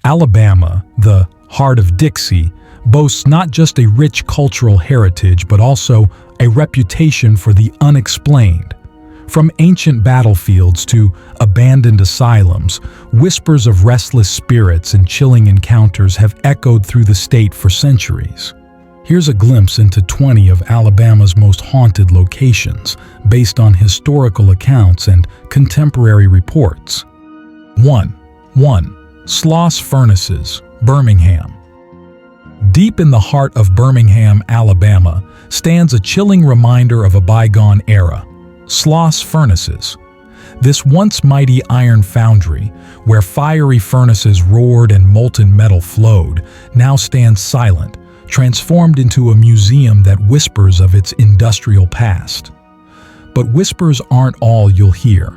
Alabama, the heart of Dixie, boasts not just a rich cultural heritage but also a reputation for the unexplained. From ancient battlefields to abandoned asylums, whispers of restless spirits and chilling encounters have echoed through the state for centuries. Here's a glimpse into 20 of Alabama's most haunted locations, based on historical accounts and contemporary reports. 1. Sloth Furnaces, Birmingham. Deep in the heart of Birmingham, Alabama, stands a chilling reminder of a bygone era: Sloth Furnaces. This once mighty iron foundry, where fiery furnaces roared and molten metal flowed, now stands silent, transformed into a museum that whispers of its industrial past. But whispers aren't all you'll hear.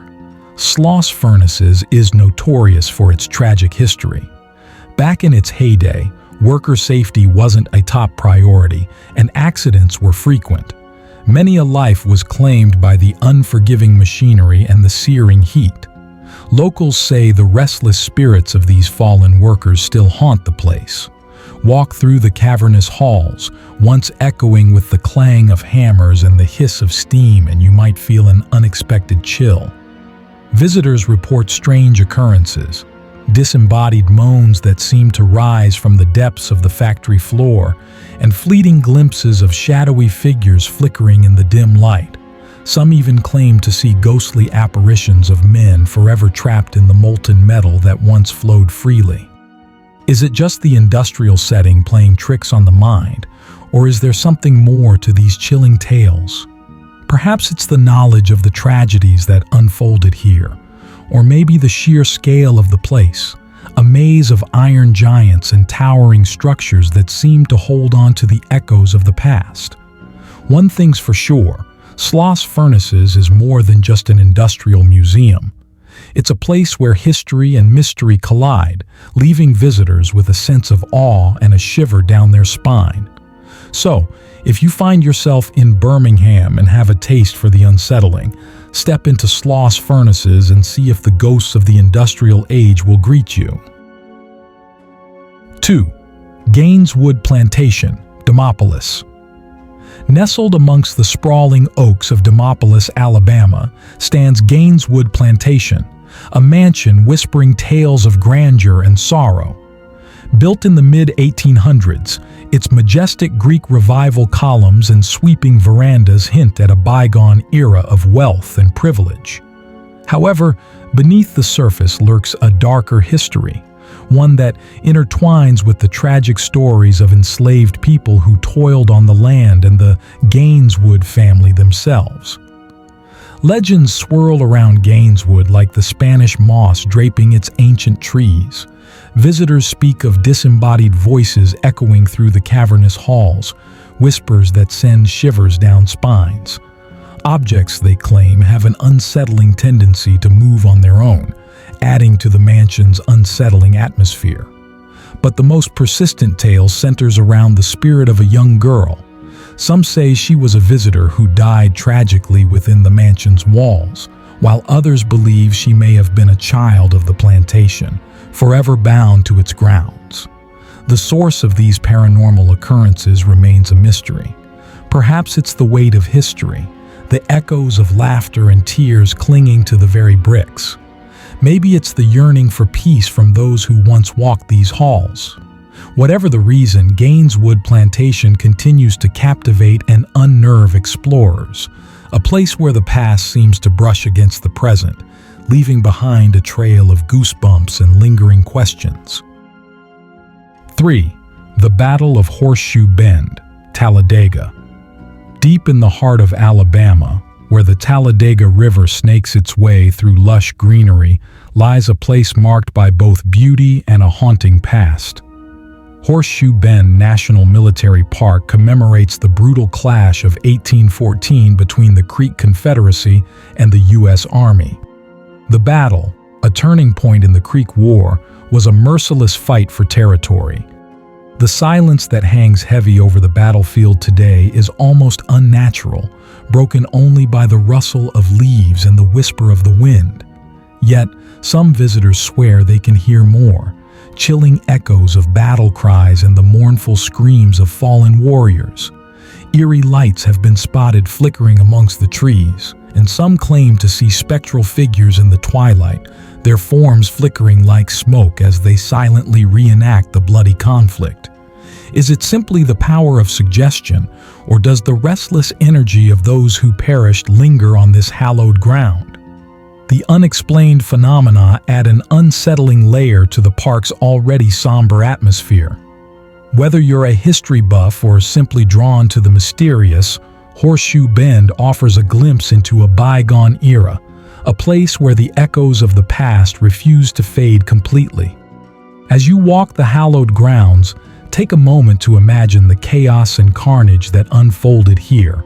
Sloth Furnaces is notorious for its tragic history. Back in its heyday, worker safety wasn't a top priority, and accidents were frequent. Many a life was claimed by the unforgiving machinery and the searing heat. Locals say the restless spirits of these fallen workers still haunt the place. Walk through the cavernous halls, once echoing with the clang of hammers and the hiss of steam, and you might feel an unexpected chill. Visitors report strange occurrences: disembodied moans that seem to rise from the depths of the factory floor, and fleeting glimpses of shadowy figures flickering in the dim light. Some even claim to see ghostly apparitions of men forever trapped in the molten metal that once flowed freely. Is it just the industrial setting playing tricks on the mind, or is there something more to these chilling tales? Perhaps it's the knowledge of the tragedies that unfolded here, or maybe the sheer scale of the place, a maze of iron giants and towering structures that seem to hold on to the echoes of the past. One thing's for sure: Sloth Furnaces is more than just an industrial museum. It's a place where history and mystery collide, leaving visitors with a sense of awe and a shiver down their spine. So, if you find yourself in Birmingham and have a taste for the unsettling, step into Sloth Furnaces and see if the ghosts of the industrial age will greet you. 2. Gaineswood Plantation, Demopolis. Nestled amongst the sprawling oaks of Demopolis, Alabama, stands Gaineswood Plantation, a mansion whispering tales of grandeur and sorrow. Built in the mid-1800s, its majestic Greek Revival columns and sweeping verandas hint at a bygone era of wealth and privilege. However, beneath the surface lurks a darker history, one that intertwines with the tragic stories of enslaved people who toiled on the land and the Gaineswood family themselves. Legends swirl around Gaineswood like the Spanish moss draping its ancient trees. Visitors speak of disembodied voices echoing through the cavernous halls, whispers that send shivers down spines. Objects, they claim, have an unsettling tendency to move on their own, adding to the mansion's unsettling atmosphere. But the most persistent tale centers around the spirit of a young girl. Some say she was a visitor who died tragically within the mansion's walls, while others believe she may have been a child of the plantation, forever bound to its grounds. The source of these paranormal occurrences remains a mystery. Perhaps it's the weight of history, the echoes of laughter and tears clinging to the very bricks. Maybe it's the yearning for peace from those who once walked these halls. Whatever the reason, Gaineswood Plantation continues to captivate and unnerve explorers, a place where the past seems to brush against the present, leaving behind a trail of goosebumps and lingering questions. 3. The Battle of Horseshoe Bend, Talladega. Deep in the heart of Alabama, where the Talladega River snakes its way through lush greenery, lies a place marked by both beauty and a haunting past. Horseshoe Bend National Military Park commemorates the brutal clash of 1814 between the Creek Confederacy and the U.S. Army. The battle, a turning point in the Creek War, was a merciless fight for territory. The silence that hangs heavy over the battlefield today is almost unnatural, broken only by the rustle of leaves and the whisper of the wind. Yet, some visitors swear they can hear more, chilling echoes of battle cries and the mournful screams of fallen warriors. Eerie lights have been spotted flickering amongst the trees, and some claim to see spectral figures in the twilight, their forms flickering like smoke as they silently reenact the bloody conflict. Is it simply the power of suggestion, or does the restless energy of those who perished linger on this hallowed ground? The unexplained phenomena add an unsettling layer to the park's already somber atmosphere. Whether you're a history buff or simply drawn to the mysterious, Horseshoe Bend offers a glimpse into a bygone era, a place where the echoes of the past refuse to fade completely. As you walk the hallowed grounds, take a moment to imagine the chaos and carnage that unfolded here.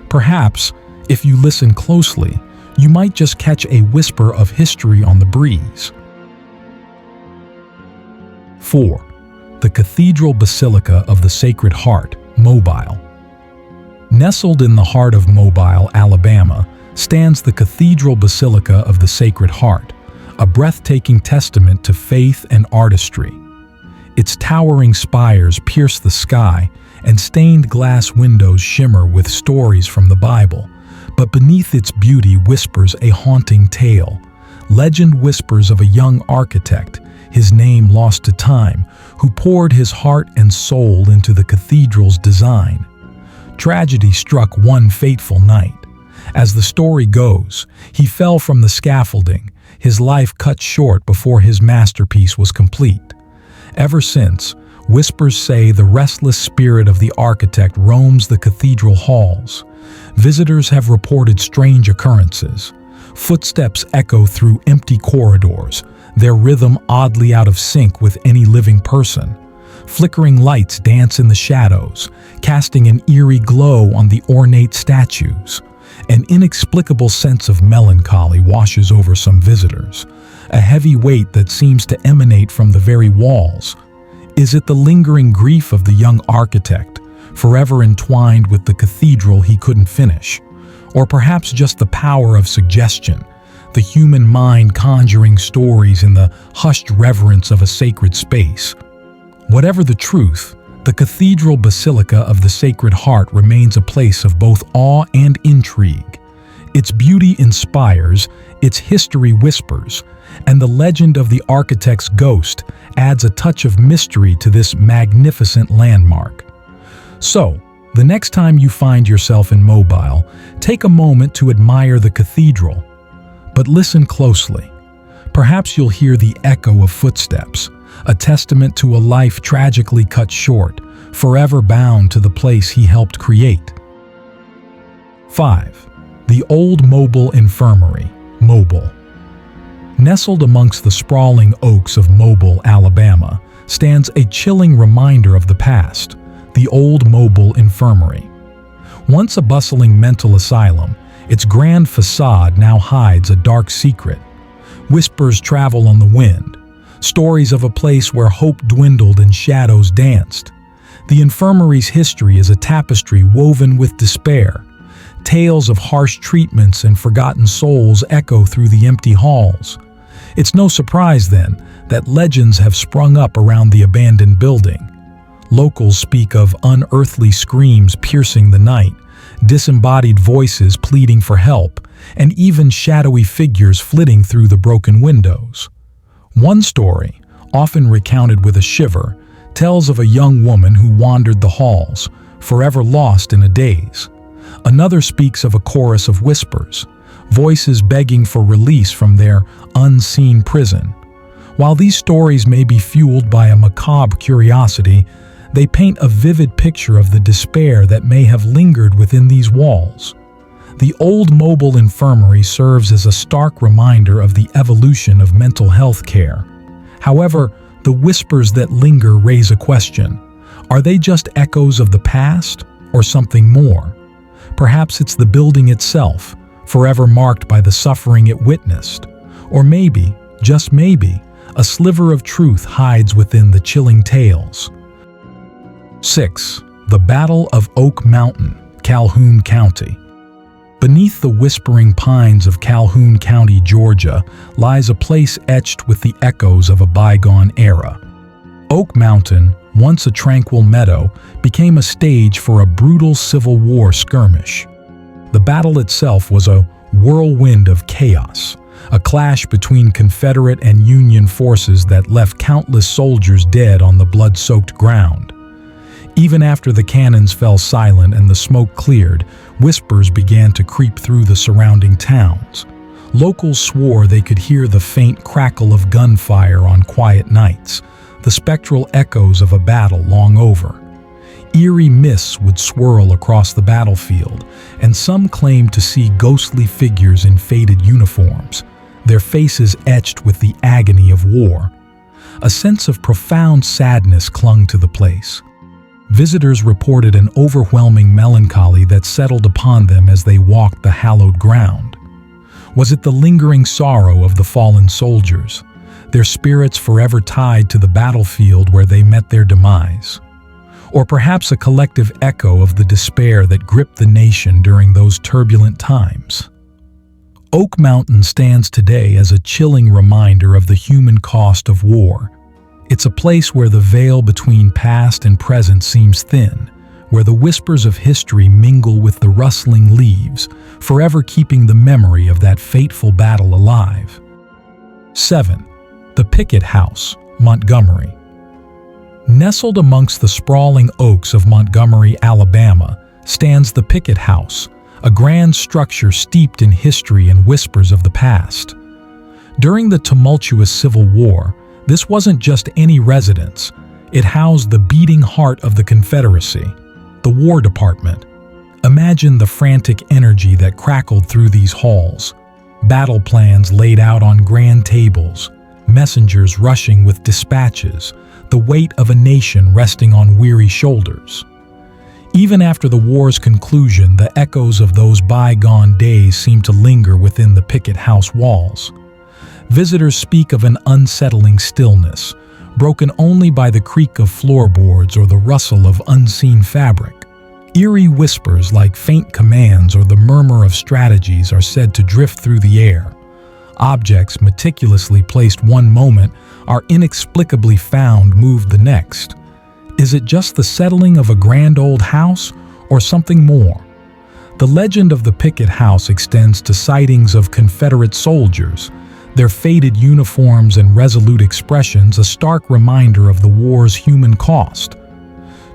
Perhaps, if you listen closely, you might just catch a whisper of history on the breeze. 4. The Cathedral Basilica of the Sacred Heart, Mobile. Nestled in the heart of Mobile, Alabama, stands the Cathedral Basilica of the Sacred Heart, a breathtaking testament to faith and artistry. Its towering spires pierce the sky, and stained glass windows shimmer with stories from the Bible. But beneath its beauty whispers a haunting tale. Legend whispers of a young architect, his name lost to time, who poured his heart and soul into the cathedral's design. Tragedy struck one fateful night. As the story goes, he fell from the scaffolding, his life cut short before his masterpiece was complete. Ever since, whispers say the restless spirit of the architect roams the cathedral halls. Visitors have reported strange occurrences. Footsteps echo through empty corridors, their rhythm oddly out of sync with any living person. Flickering lights dance in the shadows, casting an eerie glow on the ornate statues. An inexplicable sense of melancholy washes over some visitors, a heavy weight that seems to emanate from the very walls. Is it the lingering grief of the young architect, forever entwined with the cathedral he couldn't finish? Or perhaps just the power of suggestion, the human mind conjuring stories in the hushed reverence of a sacred space? Whatever the truth, the Cathedral Basilica of the Sacred Heart remains a place of both awe and intrigue. Its beauty inspires, its history whispers, and the legend of the architect's ghost adds a touch of mystery to this magnificent landmark. So, the next time you find yourself in Mobile, take a moment to admire the cathedral. But listen closely. Perhaps you'll hear the echo of footsteps, a testament to a life tragically cut short, forever bound to the place he helped create. 5. The Old Mobile Infirmary, Mobile. Nestled amongst the sprawling oaks of Mobile, Alabama, stands a chilling reminder of the past, the Old Mobile Infirmary. Once a bustling mental asylum, its grand facade now hides a dark secret. Whispers travel on the wind, stories of a place where hope dwindled and shadows danced. The infirmary's history is a tapestry woven with despair. Tales of harsh treatments and forgotten souls echo through the empty halls. It's no surprise, then, that legends have sprung up around the abandoned building. Locals speak of unearthly screams piercing the night, disembodied voices pleading for help, and even shadowy figures flitting through the broken windows. One story, often recounted with a shiver, tells of a young woman who wandered the halls, forever lost in a daze. Another speaks of a chorus of whispers, voices begging for release from their unseen prison. While these stories may be fueled by a macabre curiosity, they paint a vivid picture of the despair that may have lingered within these walls. The Old Mobile Infirmary serves as a stark reminder of the evolution of mental health care. However, the whispers that linger raise a question. Are they just echoes of the past, or something more? Perhaps it's the building itself, forever marked by the suffering it witnessed. Or maybe, just maybe, a sliver of truth hides within the chilling tales. 6. The Battle of Oak Mountain, Calhoun County. Beneath the whispering pines of Calhoun County, Georgia, lies a place etched with the echoes of a bygone era. Oak Mountain, once a tranquil meadow, became a stage for a brutal Civil War skirmish. The battle itself was a whirlwind of chaos, a clash between Confederate and Union forces that left countless soldiers dead on the blood-soaked ground. Even after the cannons fell silent and the smoke cleared, whispers began to creep through the surrounding towns. Locals swore they could hear the faint crackle of gunfire on quiet nights, the spectral echoes of a battle long over. Eerie mists would swirl across the battlefield, and some claimed to see ghostly figures in faded uniforms, their faces etched with the agony of war. A sense of profound sadness clung to the place. Visitors reported an overwhelming melancholy that settled upon them as they walked the hallowed ground. Was it the lingering sorrow of the fallen soldiers, their spirits forever tied to the battlefield where they met their demise? Or perhaps a collective echo of the despair that gripped the nation during those turbulent times? Oak Mountain stands today as a chilling reminder of the human cost of war. It's a place where the veil between past and present seems thin, where the whispers of history mingle with the rustling leaves, forever keeping the memory of that fateful battle alive. 7. The Picket House, Montgomery. Nestled amongst the sprawling oaks of Montgomery, Alabama, stands the Picket House, a grand structure steeped in history and whispers of the past. During the tumultuous Civil War, this wasn't just any residence. It housed the beating heart of the Confederacy, the War Department. Imagine the frantic energy that crackled through these halls. Battle plans laid out on grand tables, messengers rushing with dispatches, the weight of a nation resting on weary shoulders. Even after the war's conclusion, the echoes of those bygone days seem to linger within the Picket House walls. Visitors speak of an unsettling stillness, broken only by the creak of floorboards or the rustle of unseen fabric. Eerie whispers like faint commands or the murmur of strategies are said to drift through the air. Objects meticulously placed one moment are inexplicably found moved the next. Is it just the settling of a grand old house or something more? The legend of the Picket House extends to sightings of Confederate soldiers, their faded uniforms and resolute expressions a stark reminder of the war's human cost.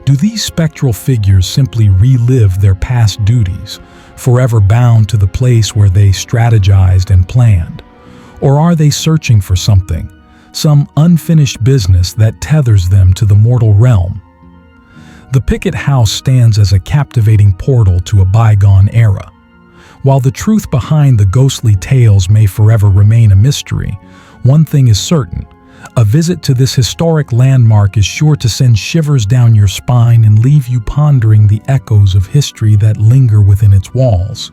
Do these spectral figures simply relive their past duties, forever bound to the place where they strategized and planned? Or are they searching for something, some unfinished business that tethers them to the mortal realm? The Picket House stands as a captivating portal to a bygone era. While the truth behind the ghostly tales may forever remain a mystery, one thing is certain: a visit to this historic landmark is sure to send shivers down your spine and leave you pondering the echoes of history that linger within its walls.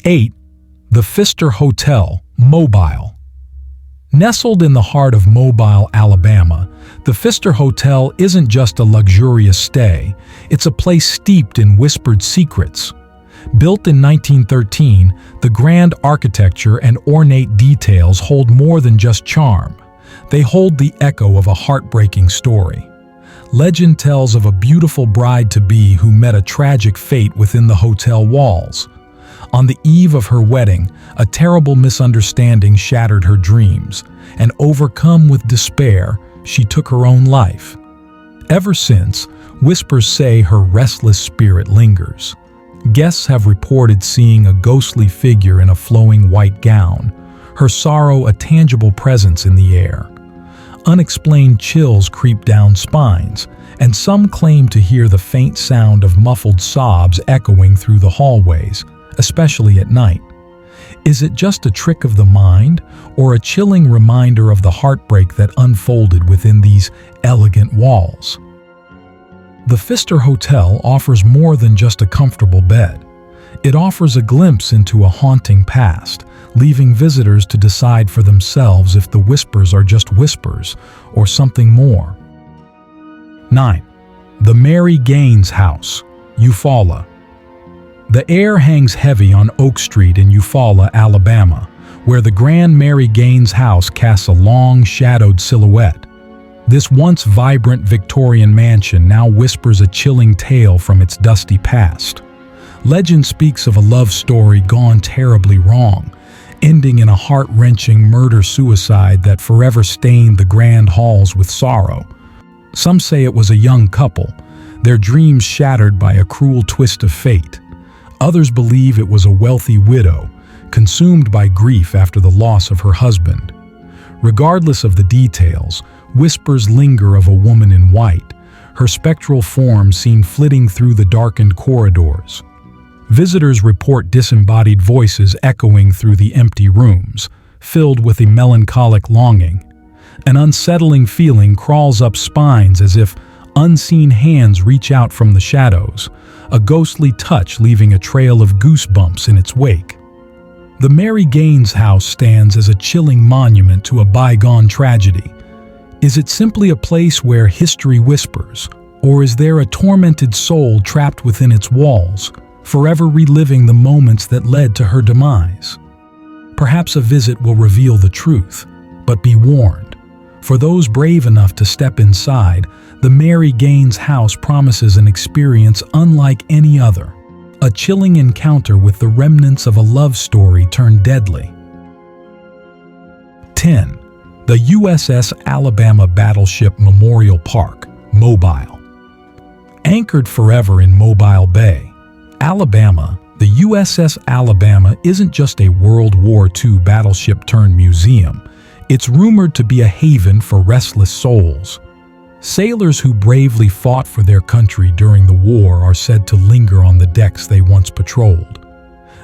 8. The Pfister Hotel, Mobile. Nestled in the heart of Mobile, Alabama, the Pfister Hotel isn't just a luxurious stay, it's a place steeped in whispered secrets. Built in 1913, the grand architecture and ornate details hold more than just charm. They hold the echo of a heartbreaking story. Legend tells of a beautiful bride-to-be who met a tragic fate within the hotel walls. On the eve of her wedding, a terrible misunderstanding shattered her dreams, and overcome with despair, she took her own life. Ever since, whispers say her restless spirit lingers. Guests have reported seeing a ghostly figure in a flowing white gown, her sorrow a tangible presence in the air. Unexplained chills creep down spines, and some claim to hear the faint sound of muffled sobs echoing through the hallways, especially at night. Is it just a trick of the mind, or a chilling reminder of the heartbreak that unfolded within these elegant walls? The Pfister Hotel offers more than just a comfortable bed. It offers a glimpse into a haunting past, leaving visitors to decide for themselves if the whispers are just whispers or something more. 9. The Mary Gaines House, Eufaula. The air hangs heavy on Oak Street in Eufaula, Alabama, where the Grand Mary Gaines house casts a long, shadowed silhouette. This once vibrant Victorian mansion now whispers a chilling tale from its dusty past. Legend speaks of a love story gone terribly wrong, ending in a heart-wrenching murder-suicide that forever stained the grand halls with sorrow. Some say it was a young couple, their dreams shattered by a cruel twist of fate. Others believe it was a wealthy widow, consumed by grief after the loss of her husband. Regardless of the details, whispers linger of a woman in white, her spectral form seen flitting through the darkened corridors. Visitors report disembodied voices echoing through the empty rooms, filled with a melancholic longing. An unsettling feeling crawls up spines as if unseen hands reach out from the shadows, a ghostly touch leaving a trail of goosebumps in its wake. The Mary Gaines house stands as a chilling monument to a bygone tragedy. Is it simply a place where history whispers, or is there a tormented soul trapped within its walls, forever reliving the moments that led to her demise? Perhaps a visit will reveal the truth, but be warned. For those brave enough to step inside, the Mary Gaines house promises an experience unlike any other. A chilling encounter with the remnants of a love story turned deadly. 10. The USS Alabama Battleship Memorial Park, Mobile. Anchored forever in Mobile Bay, Alabama, the USS Alabama isn't just a World War II battleship-turned-museum. It's rumored to be a haven for restless souls. Sailors who bravely fought for their country during the war are said to linger on the decks they once patrolled.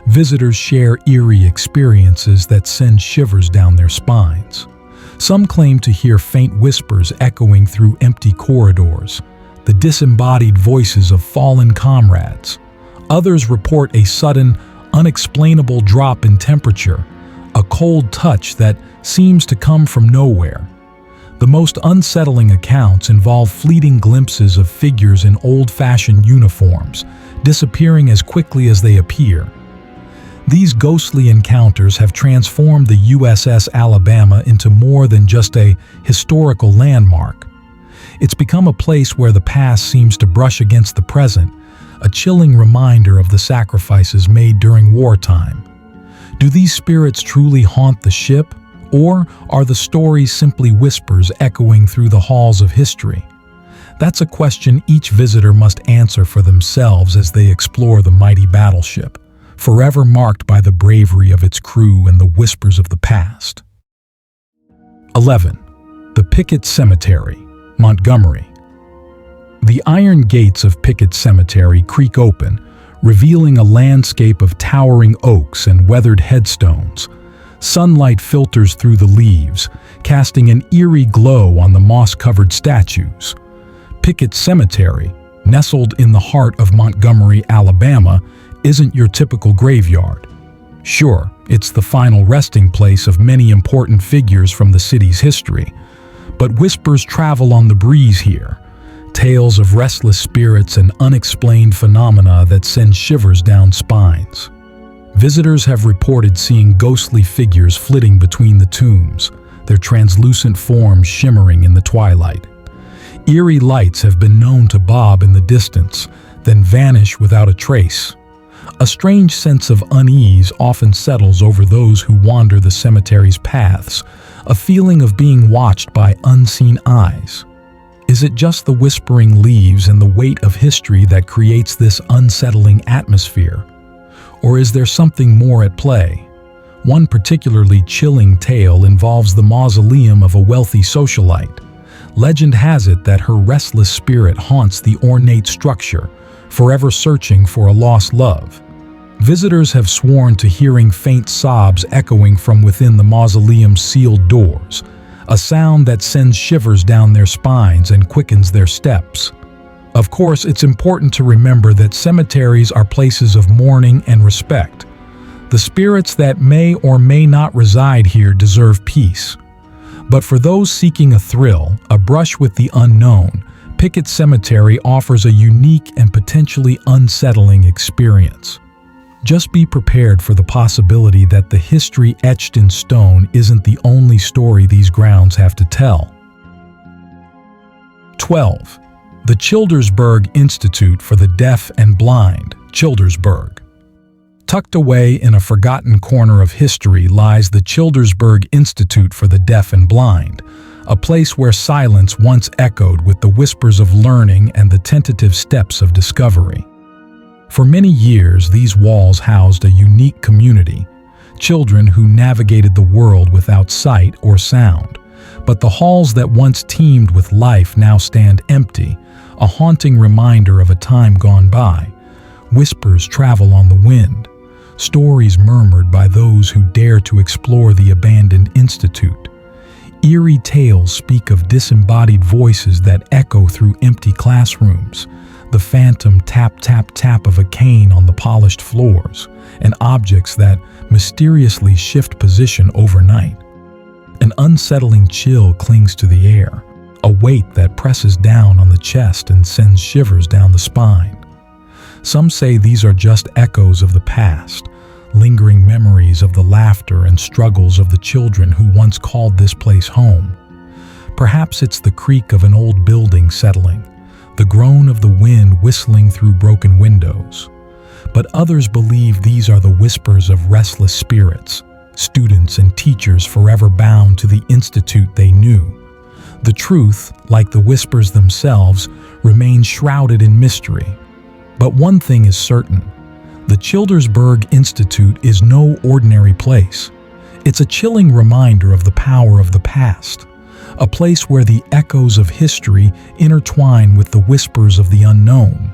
Visitors share eerie experiences that send shivers down their spines. Some claim to hear faint whispers echoing through empty corridors, the disembodied voices of fallen comrades. Others report a sudden, unexplainable drop in temperature, a cold touch that seems to come from nowhere. The most unsettling accounts involve fleeting glimpses of figures in old-fashioned uniforms, disappearing as quickly as they appear. These ghostly encounters have transformed the USS Alabama into more than just a historical landmark. It's become a place where the past seems to brush against the present, a chilling reminder of the sacrifices made during wartime. Do these spirits truly haunt the ship? Or are the stories simply whispers echoing through the halls of history? That's a question each visitor must answer for themselves as they explore the mighty battleship, forever marked by the bravery of its crew and the whispers of the past. 11. The Picket Cemetery, Montgomery. The iron gates of Picket Cemetery creak open, revealing a landscape of towering oaks and weathered headstones. Sunlight filters through the leaves, casting an eerie glow on the moss-covered statues. Picket Cemetery, nestled in the heart of Montgomery, Alabama, isn't your typical graveyard. Sure, it's the final resting place of many important figures from the city's history, but whispers travel on the breeze here, tales of restless spirits and unexplained phenomena that send shivers down spines. Visitors have reported seeing ghostly figures flitting between the tombs, their translucent forms shimmering in the twilight. Eerie lights have been known to bob in the distance, then vanish without a trace. A strange sense of unease often settles over those who wander the cemetery's paths, a feeling of being watched by unseen eyes. Is it just the whispering leaves and the weight of history that creates this unsettling atmosphere? Or is there something more at play? One particularly chilling tale involves the mausoleum of a wealthy socialite. Legend has it that her restless spirit haunts the ornate structure, forever searching for a lost love. Visitors have sworn to hearing faint sobs echoing from within the mausoleum's sealed doors, a sound that sends shivers down their spines and quickens their steps. Of course, it's important to remember that cemeteries are places of mourning and respect. The spirits that may or may not reside here deserve peace. But for those seeking a thrill, a brush with the unknown, Picket Cemetery offers a unique and potentially unsettling experience. Just be prepared for the possibility that the history etched in stone isn't the only story these grounds have to tell. 12. The Childersburg Institute for the Deaf and Blind, Childersburg. Tucked away in a forgotten corner of history lies the Childersburg Institute for the Deaf and Blind, a place where silence once echoed with the whispers of learning and the tentative steps of discovery. For many years, these walls housed a unique community, children who navigated the world without sight or sound. But the halls that once teemed with life now stand empty, a haunting reminder of a time gone by. Whispers travel on the wind, stories murmured by those who dare to explore the abandoned institute. Eerie tales speak of disembodied voices that echo through empty classrooms, the phantom tap-tap-tap of a cane on the polished floors, and objects that mysteriously shift position overnight. An unsettling chill clings to the air, a weight that presses down on the chest and sends shivers down the spine. Some say these are just echoes of the past, lingering memories of the laughter and struggles of the children who once called this place home. Perhaps it's the creak of an old building settling, the groan of the wind whistling through broken windows. But others believe these are the whispers of restless spirits, students and teachers forever bound to the institute they knew. The truth, like the whispers themselves, remains shrouded in mystery. But one thing is certain: the Childersburg Institute is no ordinary place. It's a chilling reminder of the power of the past, a place where the echoes of history intertwine with the whispers of the unknown.